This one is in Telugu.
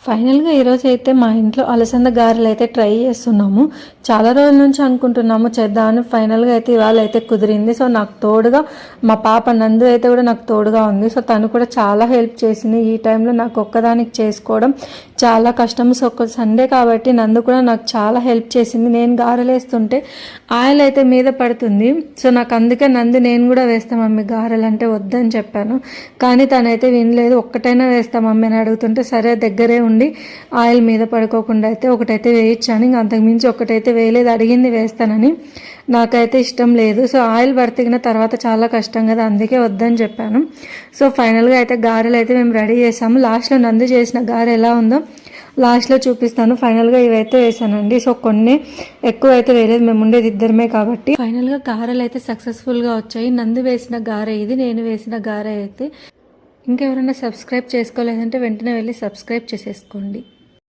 ఫైనల్గా ఈరోజు అయితే మా ఇంట్లో అలసంద గారెలు అయితే ట్రై చేస్తున్నాము. చాలా రోజుల నుంచి అనుకుంటున్నాము చేద్దామని. ఫైనల్గా అయితే ఇవాళ అయితే కుదిరింది. సో నాకు తోడుగా మా పాప నందు అయితే కూడా నాకు తోడుగా ఉంది. సో తను కూడా చాలా హెల్ప్ చేసింది. ఈ టైంలో నాకు ఒక్కదానికి చేసుకోవడం చాలా కష్టం. సో ఒక సండే కాబట్టి నందు కూడా నాకు చాలా హెల్ప్ చేసింది. నేను గారెలు వేస్తుంటే ఆయిల్ అయితే మీద పడుతుంది. సో నాకు అందుకే నందు నేను కూడా వేస్తాం మమ్మీ గారెలు అంటే వద్దని చెప్పాను. కానీ తనైతే వినలేదు. ఒక్కటైనా వేస్తాం మమ్మీ అని అడుగుతుంటే సరే దగ్గరే ఉండి ఆయిల్ మీద పడుకోకుండా అయితే ఒకటైతే వేయించాను. ఇంకా అంతకుమించి ఒకటైతే వేయలేదు. అడిగింది వేస్తానని, నాకైతే ఇష్టం లేదు. సో ఆయిల్ పడితిగిన తర్వాత చాలా కష్టం కదా, అందుకే వద్దని చెప్పాను. సో ఫైనల్గా అయితే గారెలు అయితే మేము రెడీ చేసాము. లాస్ట్లో నందు చేసిన గారె ఎలా ఉందో లాస్ట్లో చూపిస్తాను. ఫైనల్గా ఇవైతే వేసానండి. సో కొన్ని ఎక్కువ అయితే వేయలేదు, మేము ఉండేది ఇద్దరమే కాబట్టి. ఫైనల్గా గారెలు అయితే సక్సెస్ఫుల్గా వచ్చాయి. నందు వేసిన గారె ఇది, నేను వేసిన గారె అయితే. ఇంకెవరైనా సబ్స్క్రైబ్ చేసుకోలేదంటే వెంటనే వెళ్ళి సబ్స్క్రైబ్ చేసేసుకోండి.